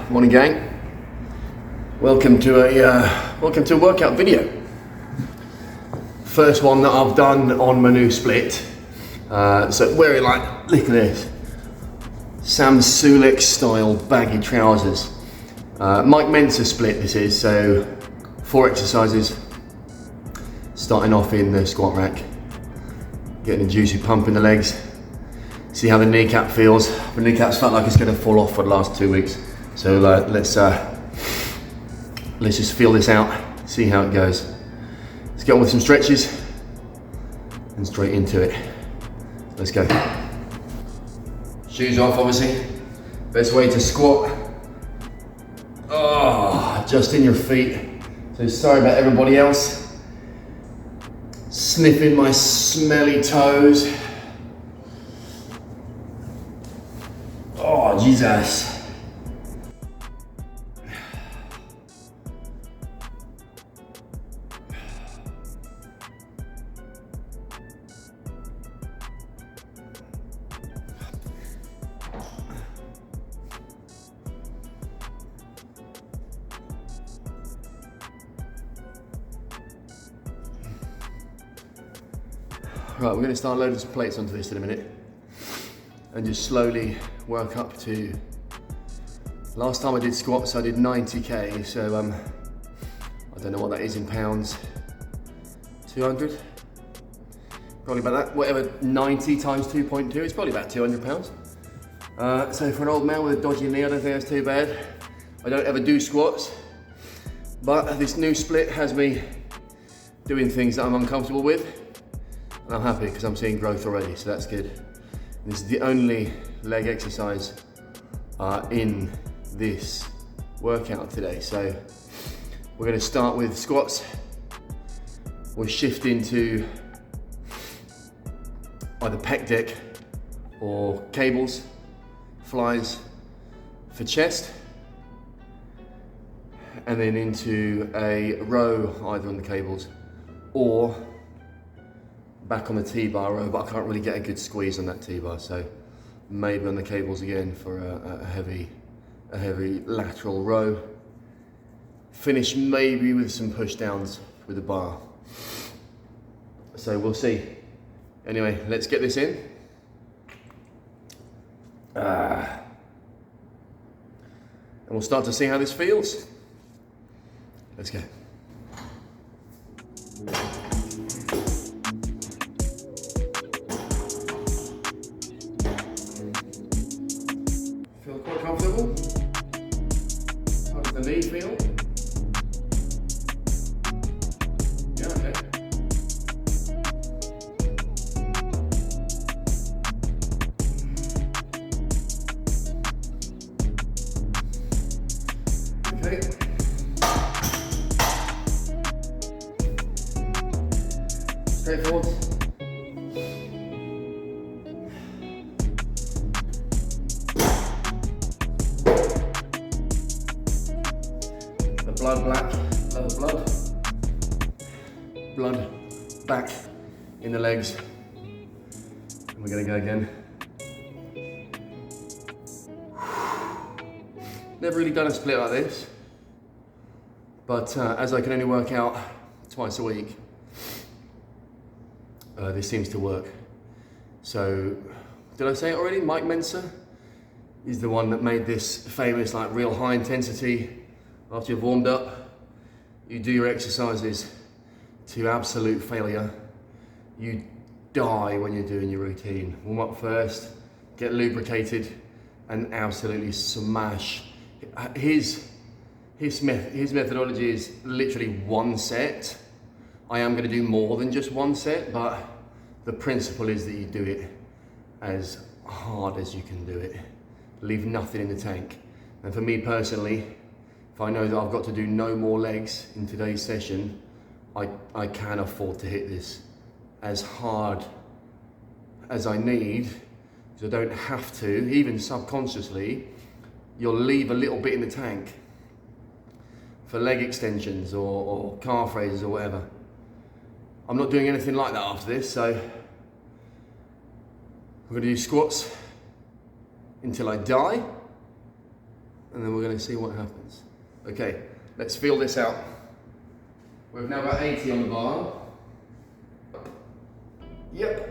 Morning gang. Welcome to a workout video. First one that I've done on my new split. So wearing look at this, Sam Sulek style baggy trousers. Mike Mentzer split this is, so 4 exercises. Starting off in the squat rack, getting a juicy pump in the legs. See how the kneecap feels. The kneecap's felt like it's going to fall off for the last 2 weeks. So let's just feel this out, see how it goes. Let's get on with some stretches and straight into it. Let's go. Shoes off, obviously. Best way to squat. Oh, just in your feet. So sorry about everybody else. Sniffing my smelly toes. Oh, Jesus. Right, we're going to start loading some plates onto this in a minute and just slowly work up to, last time I did squats I did 90k, so I don't know what that is in pounds, 200? Probably about that, whatever 90 times 2.2, it's probably about 200 pounds. So for an old man with a dodgy knee, I don't think that's too bad. I don't ever do squats, but this new split has me doing things that I'm uncomfortable with. And I'm happy because I'm seeing growth already, so that's good. And this is the only leg exercise in this workout today. So we're going to start with squats. We'll shift into either pec deck or cables, flies for chest, and then into a row either on the cables or back on the T-bar row, but I can't really get a good squeeze on that T-bar, so maybe on the cables again for a heavy lateral row. Finish maybe with some push downs with the bar. So we'll see. Anyway, let's get this in. And we'll start to see how this feels. Let's go. Feel quite comfortable? How does the knee feel? Yeah, okay. Okay. Straightforward. Blood black, blood back in the legs. And we're gonna go again. Never really done a split like this, but as I can only work out twice a week, this seems to work. So, did I say it already? Mike Mentzer is the one that made this famous, real high intensity. After you've warmed up, you do your exercises to absolute failure. You die when you're doing your routine. Warm up first, get lubricated, and absolutely smash. His methodology is literally 1 set. I am going to do more than just 1 set, but the principle is that you do it as hard as you can do it. Leave nothing in the tank. And for me personally, if I know that I've got to do no more legs in today's session, I can afford to hit this as hard as I need, so I don't have to, even subconsciously, you'll leave a little bit in the tank for leg extensions or calf raises or whatever. I'm not doing anything like that after this, so we're going to do squats until I die, and then we're going to see what happens. Okay, let's feel this out. We've now got 80 on the bar. Yep,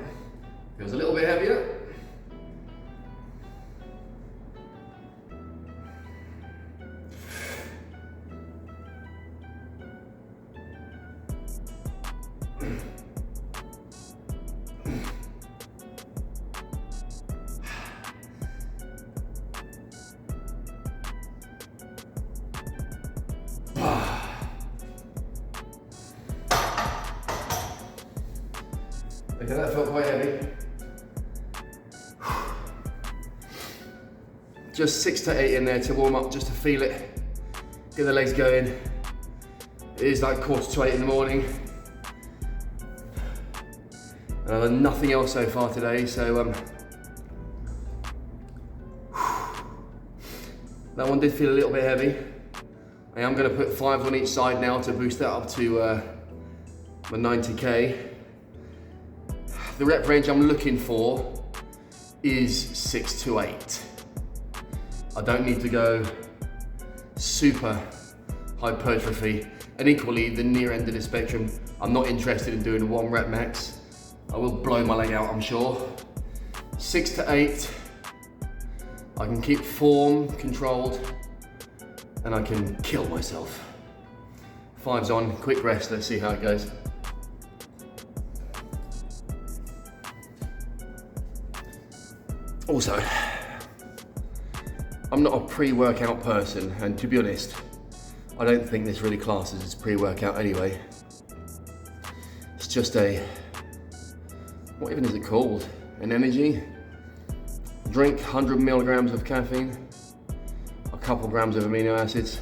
feels a little bit heavier. Okay, that felt quite heavy. Just 6 to 8 in there to warm up, just to feel it, get the legs going. It is like 7:45 in the morning. And I've done nothing else so far today, so that one did feel a little bit heavy. I am going to put 5 on each side now to boost that up to my 90k. The rep range I'm looking for is 6 to 8. I don't need to go super hypertrophy. And equally, the near end of the spectrum, I'm not interested in doing 1 rep max. I will blow my leg out, I'm sure. 6 to 8. I can keep form controlled and I can kill myself. 5's on, quick rest, let's see how it goes. Also, I'm not a pre-workout person, and to be honest, I don't think this really classes as pre-workout anyway. It's just what even is it called? An energy drink, 100 milligrams of caffeine, a couple grams of amino acids,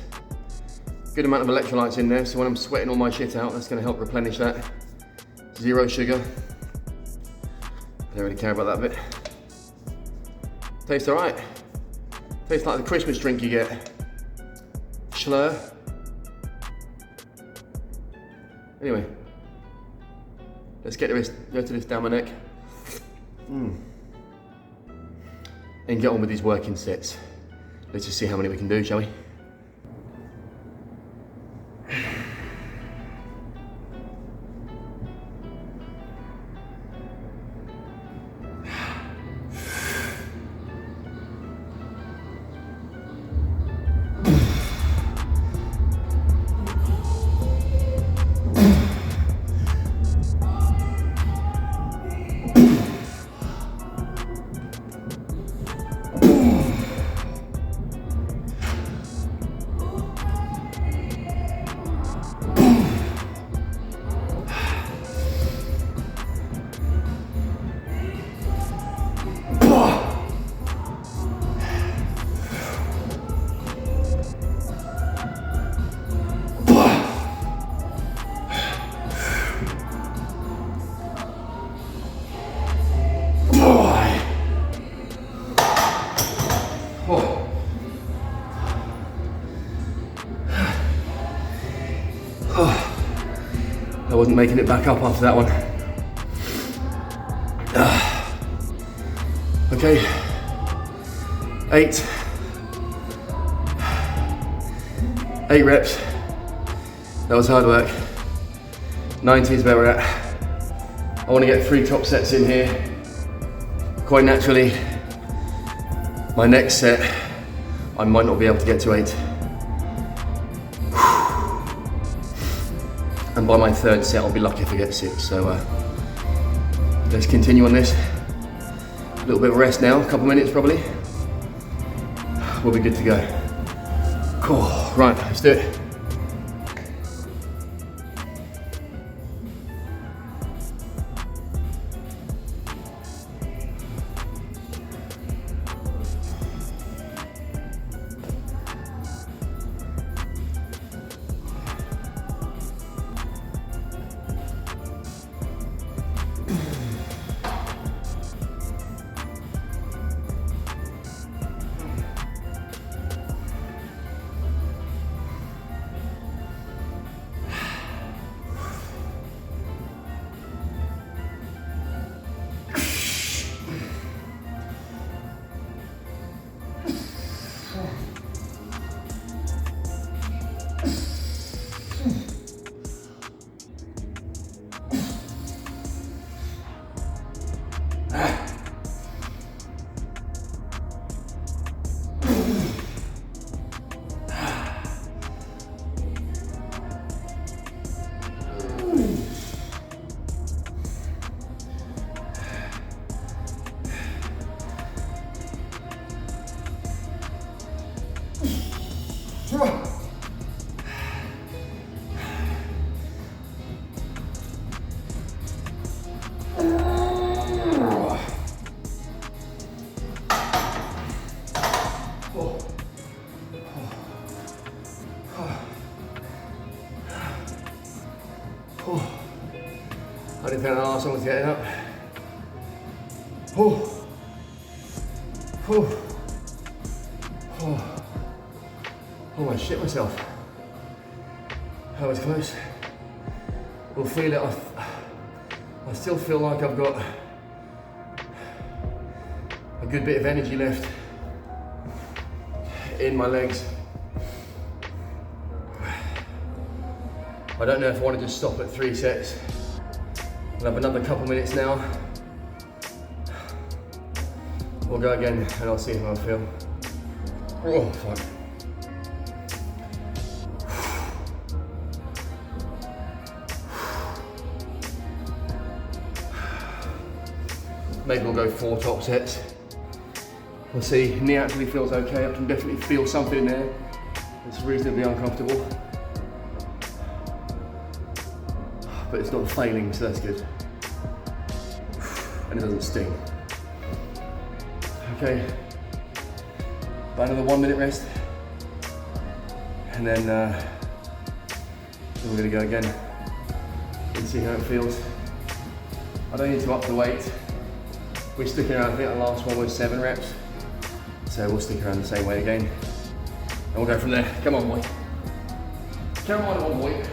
good amount of electrolytes in there, so when I'm sweating all my shit out, that's gonna help replenish that. 0 sugar. I don't really care about that bit. Tastes alright. Tastes like the Christmas drink you get. Schlur. Anyway, let's get to this down my neck. And get on with these working sets. Let's just see how many we can do, shall we? I wasn't making it back up after that one. Okay, 8 reps. That was hard work. 90 is where we're at. I want to get 3 top sets in here. Quite naturally, my next set, I might not be able to get to 8. And by my 3rd set, I'll be lucky if I get 6. So let's continue on this. A little bit of rest now, a couple minutes probably. We'll be good to go. Cool, right, let's do it. I didn't think the last one was getting up. Oh. Oh. Oh. Oh, I shit myself. That was close. We'll feel it. I still feel like I've got a good bit of energy left in my legs. I don't know if I want to just stop at 3 sets. I'll have another couple minutes now. We'll go again and I'll see how I feel. Oh, fuck. Maybe we'll go 4 top sets. We'll see. Knee actually feels okay. I can definitely feel something in there. It's reasonably uncomfortable. But it's not failing, so that's good. And it doesn't sting. Okay. About another 1 minute rest. And then we're gonna go again and see how it feels. I don't need to up the weight. We're sticking around, I think the last one was 7 reps. So we'll stick around the same weight again. And we'll go from there. Come on, boy. Come on, boy.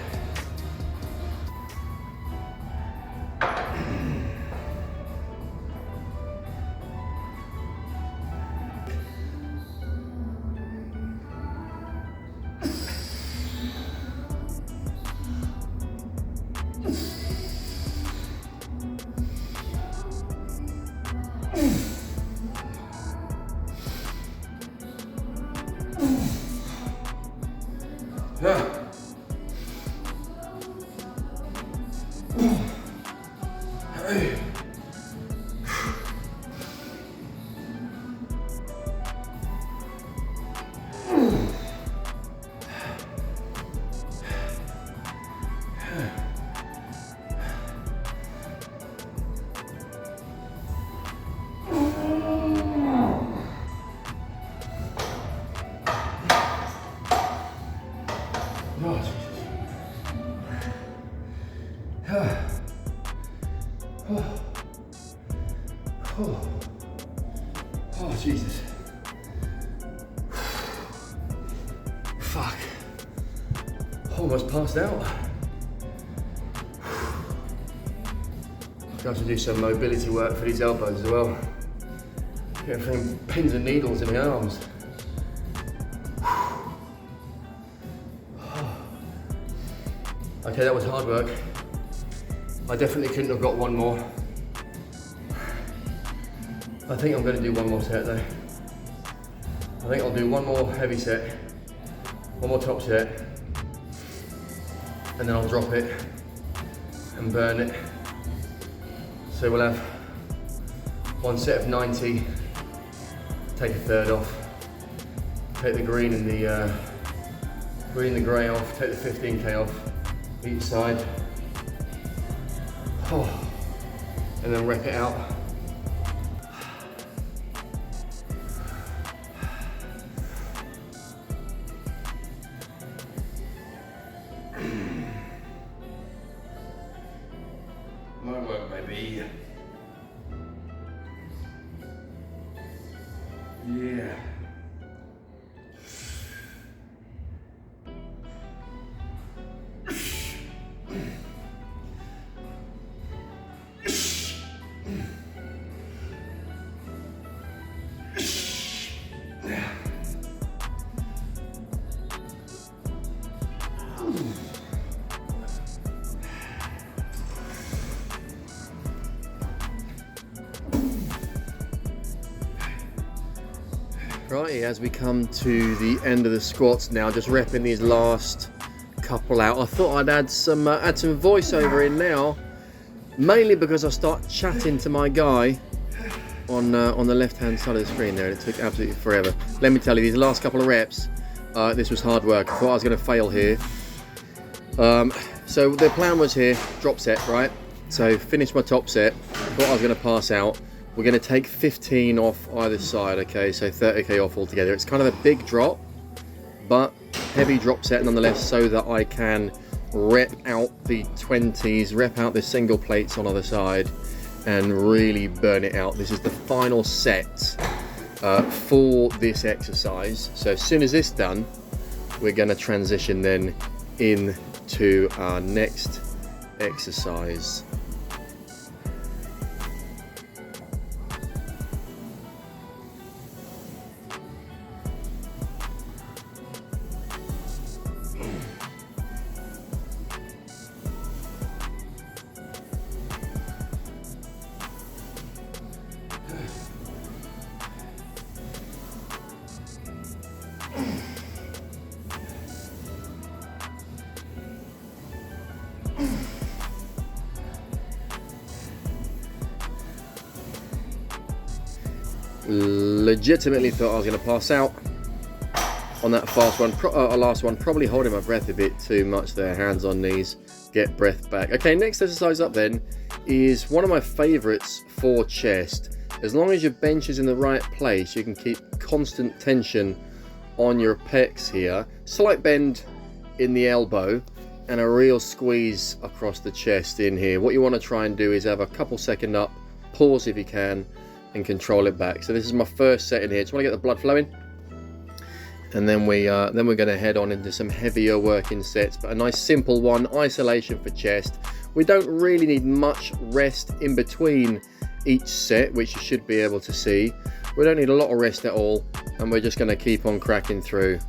Oh, Jesus. Fuck. Almost passed out. Got to do some mobility work for these elbows as well. Getting pins and needles in my arms. Okay, that was hard work. I definitely couldn't have got one more. I think I'm going to do one more set though. I think I'll do one more heavy set, one more top set, and then I'll drop it and burn it. So we'll have one set of 90, take a third off, take the green and the grey off, take the 15k off each side, and then rep it out. My work, baby. Yeah. Righty, as we come to the end of the squats now, just repping these last couple out. I thought I'd add some voiceover in now, mainly because I start chatting to my guy on the left-hand side of the screen there, and it took absolutely forever. Let me tell you, these last couple of reps, this was hard work. I thought I was going to fail here. So the plan was here, drop set, right? So finish my top set, thought I was going to pass out. We're going to take 15 off either side, okay, so 30k off altogether. It's kind of a big drop, but heavy drop set nonetheless, so that I can rep out the 20s, rep out the single plates on either side, and really burn it out. This is the final set for this exercise. So as soon as this is done, we're going to transition then into our next exercise. Legitimately thought I was going to pass out on that last one, probably holding my breath a bit too much there. Hands on knees, get breath back. Okay, next exercise up then is one of my favorites for chest. As long as your bench is in the right place, you can keep constant tension on your pecs here. Slight bend in the elbow and a real squeeze across the chest in here. What you want to try and do is have a couple second up, pause if you can, and control it back. So this is my first set in here. Just want to get the blood flowing, and then we're going to head on into some heavier working sets, but a nice simple one, isolation for chest. We don't really need much rest in between each set, which you should be able to see. We don't need a lot of rest at all, and we're just going to keep on cracking through.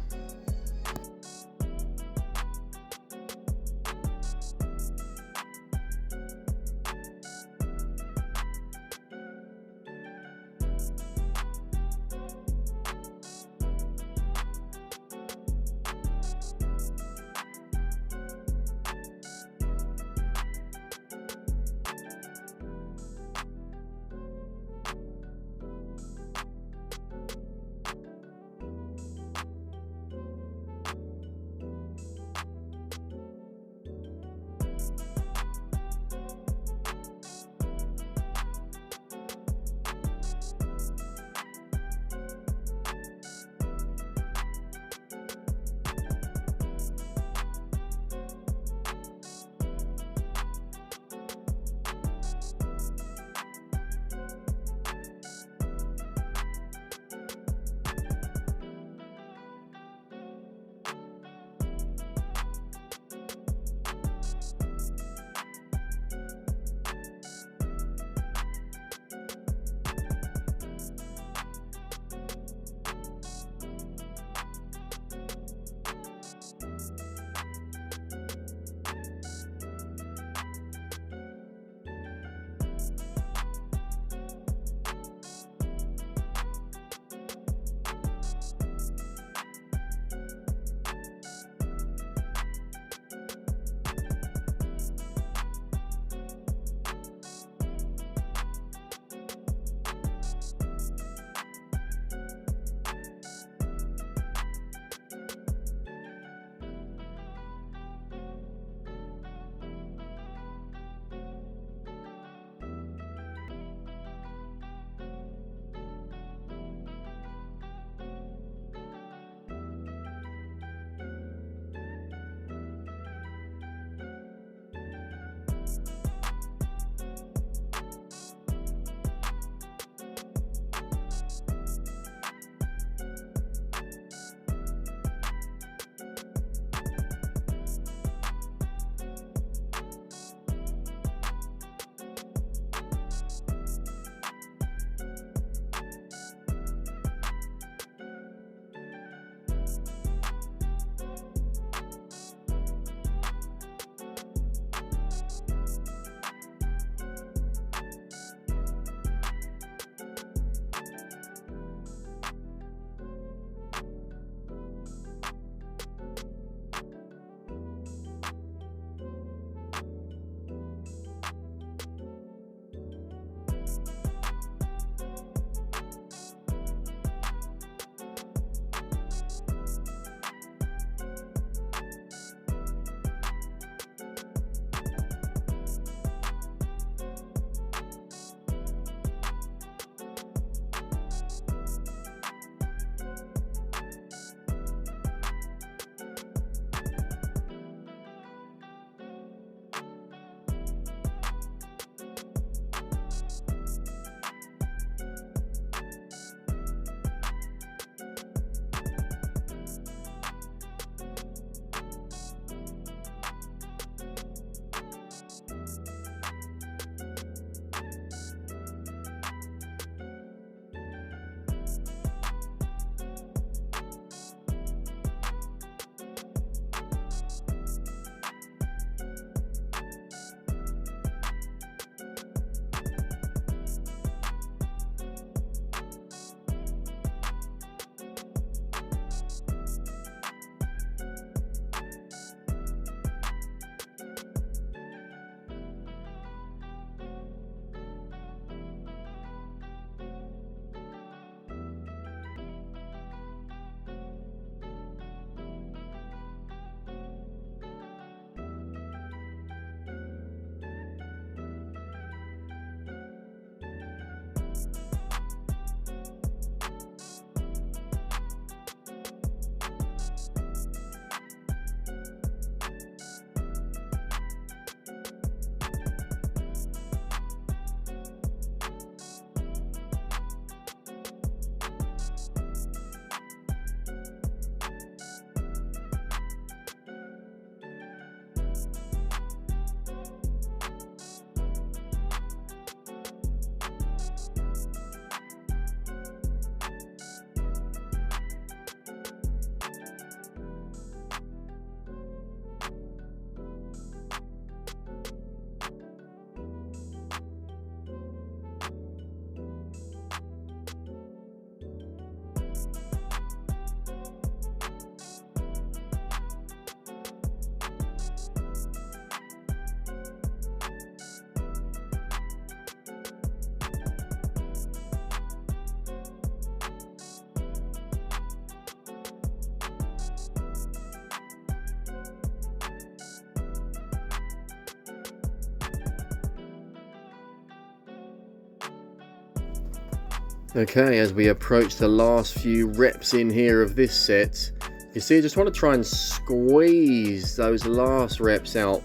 Okay, as we approach the last few reps in here of this set, you see, I just want to try and squeeze those last reps out.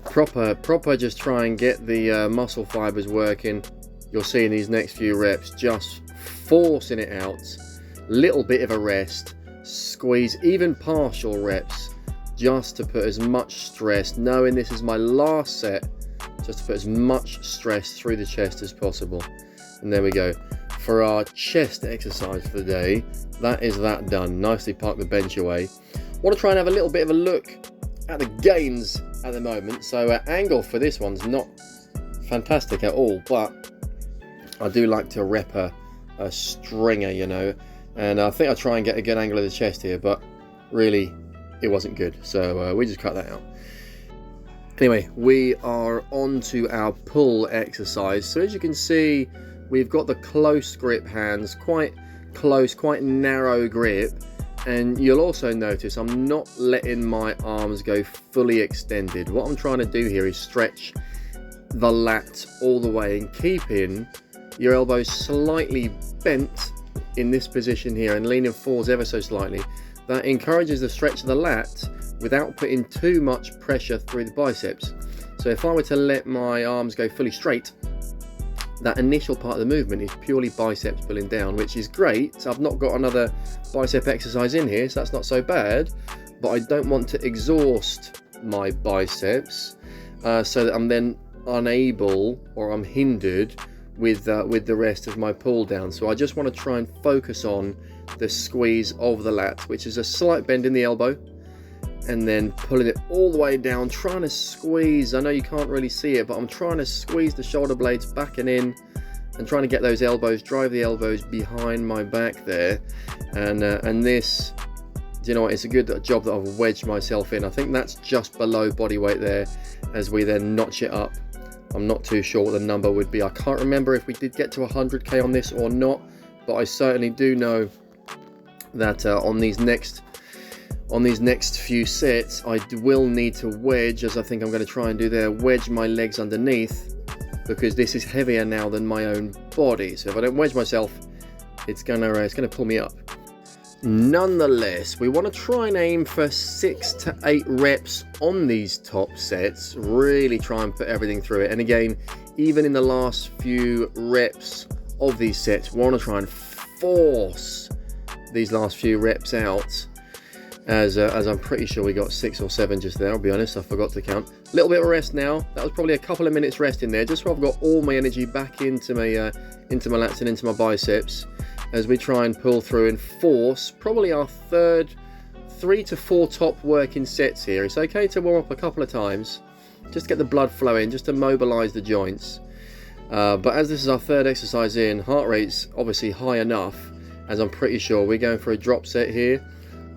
Proper, just try and get the muscle fibers working. You'll see in these next few reps, just forcing it out. Little bit of a rest, squeeze, even partial reps, just to put as much stress, knowing this is my last set, just to put as much stress through the chest as possible. And there we go. For our chest exercise for the day, that is that done. Nicely park the bench away. Want to try and have a little bit of a look at the gains at the moment. So angle for this one's not fantastic at all, but I do like to rep a stringer, you know, and I think I'll try and get a good angle of the chest here, but really it wasn't good, so we just cut that out. Anyway, we are on to our pull exercise. So as you can see, we've got the close grip hands, quite close, quite narrow grip, and you'll also notice I'm not letting my arms go fully extended. What I'm trying to do here is stretch the lat all the way and keeping your elbows slightly bent in this position here and leaning forwards ever so slightly. That encourages the stretch of the lat without putting too much pressure through the biceps. So if I were to let my arms go fully straight, that initial part of the movement is purely biceps pulling down, which is great. So I've not got another bicep exercise in here, so that's not so bad, but I don't want to exhaust my biceps so that I'm then unable, or I'm hindered with the rest of my pull down. So I just want to try and focus on the squeeze of the lat, which is a slight bend in the elbow, and then pulling it all the way down, trying to squeeze. I know you can't really see it, but I'm trying to squeeze the shoulder blades back and in, and trying to get those elbows, drive the elbows behind my back there. And this, do you know what, it's a good job that I've wedged myself in. I think that's just below body weight there. As we then notch it up, I'm not too sure what the number would be. I can't remember if we did get to 100k on this or not, but I certainly do know that on these next few sets I will need to wedge, as I think I'm going to try and do there, wedge my legs underneath, because this is heavier now than my own body. So if I don't wedge myself, it's gonna pull me up. Nonetheless, we want to try and aim for 6 to 8 reps on these top sets, really try and put everything through it. And again, even in the last few reps of these sets, we want to try and force these last few reps out, as I'm pretty sure we got 6 or 7 just there. I'll be honest, I forgot to count. A little bit of rest now. That was probably a couple of minutes rest in there, just so I've got all my energy back into my lats and into my biceps, as we try and pull through and force probably our 3 to 4 top working sets here. It's okay to warm up a couple of times, just get the blood flowing, just to mobilize the joints. But as this is our 3rd exercise in, heart rate's obviously high enough, as I'm pretty sure we're going for a drop set here.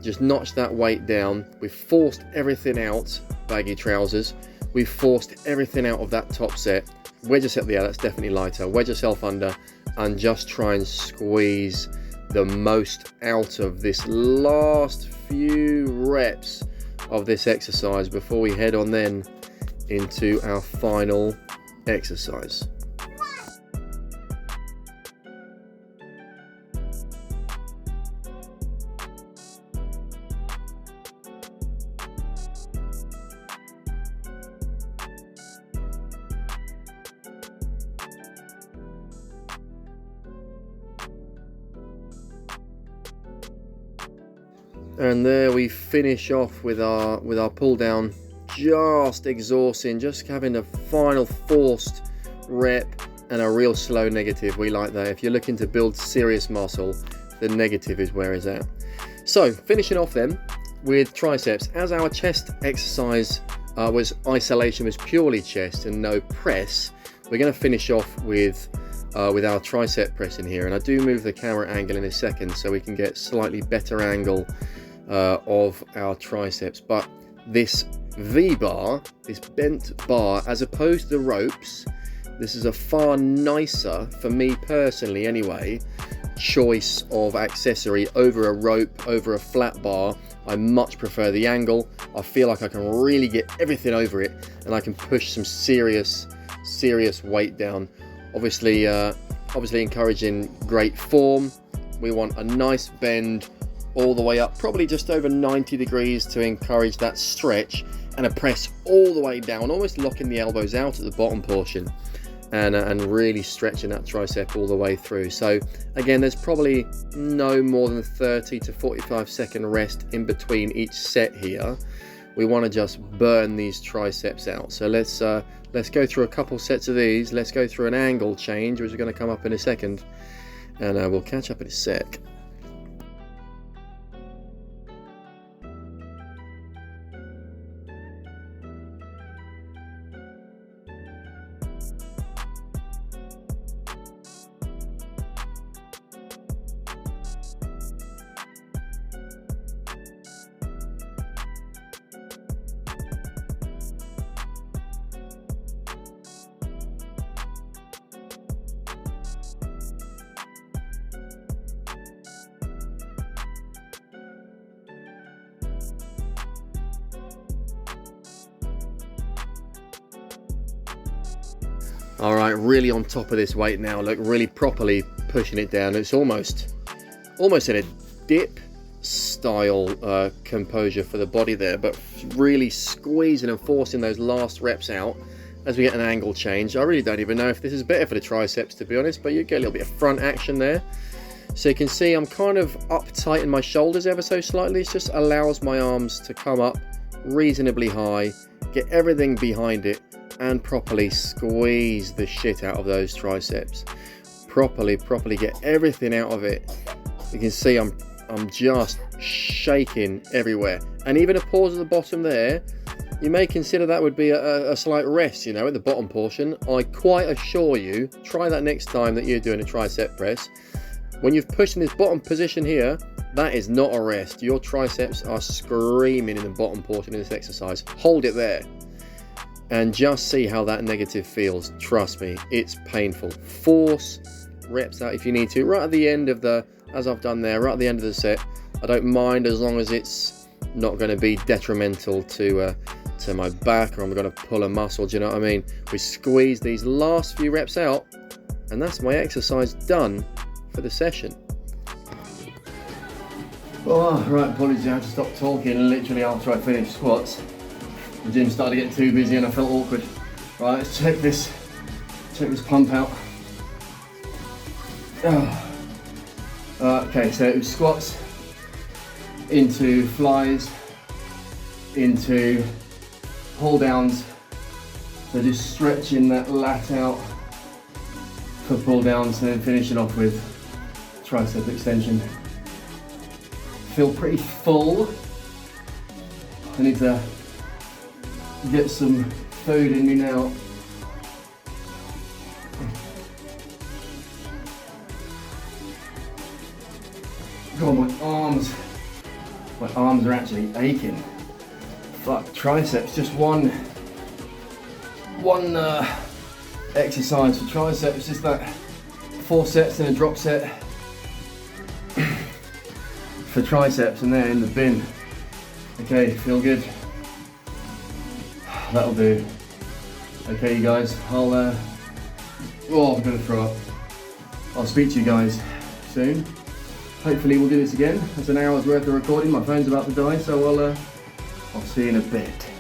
Just notch that weight down. We've forced everything out, baggy trousers. We've forced everything out of that top set. Wedge yourself, yeah, that's definitely lighter. Wedge yourself under and just try and squeeze the most out of this last few reps of this exercise before we head on then into our final exercise. And there we finish off with our pull down, just exhausting, just having a final forced rep and a real slow negative. We like that. If you're looking to build serious muscle, the negative is where it's at. So finishing off then with triceps, as our chest exercise was isolation, was purely chest and no press, we're going to finish off with our tricep press in here. And I do move the camera angle in a second so we can get slightly better angle of our triceps. But this V-bar, this bent bar, as opposed to the ropes, this is a far nicer, for me personally anyway, choice of accessory over a rope, over a flat bar. I much prefer the angle. I feel like I can really get everything over it, and I can push some serious weight down. Obviously obviously encouraging great form. We want a nice bend all the way up, probably just over 90 degrees to encourage that stretch, and a press all the way down, almost locking the elbows out at the bottom portion, and really stretching that tricep all the way through. So again, there's probably no more than 30 to 45 second rest in between each set here. We want to just burn these triceps out. So let's go through a couple sets of these. Let's go through an angle change, which is going to come up in a second, and we'll catch up in a sec. All right, really on top of this weight now. Look, really properly pushing it down. It's almost in a dip style composure for the body there, but really squeezing and forcing those last reps out as we get an angle change. I really don't even know if this is better for the triceps, to be honest, but you get a little bit of front action there. So you can see I'm kind of up tight in my shoulders ever so slightly. It just allows my arms to come up reasonably high, get everything behind it, and properly squeeze the shit out of those triceps. Properly get everything out of it. You can see I'm just shaking everywhere, and even a pause at the bottom there, you may consider that would be a slight rest, you know, at the bottom portion. I quite assure you, try that next time that you're doing a tricep press. When you've pushed in this bottom position here, that is not a rest. Your triceps are screaming in the bottom portion of this exercise. Hold it there and just see how that negative feels. Trust me, it's painful. Force reps out if you need to, right at the end of the, as I've done there, right at the end of the set. I don't mind as long as it's not going to be detrimental to my back, or I'm going to pull a muscle, do you know what I mean? We squeeze these last few reps out, and that's my exercise done for the session. Oh, right, apologies, I had to stop talking literally after I finished squats. The gym started to get too busy and I felt awkward. Right, let's check this pump out. Okay, so it was squats into flies, into pull downs. So just stretching that lat out for pull downs, and then finishing off with tricep extension. Feel pretty full. I need to get some food in me now. God, my arms are actually aching. Fuck, triceps, just one exercise for triceps, just that 4 sets and a drop set for triceps, and they're in the bin. Okay, feel good. That'll do. Okay, you guys, I'm gonna throw up. I'll speak to you guys soon. Hopefully we'll do this again. It's an hour's worth of recording. My phone's about to die, so I'll see you in a bit.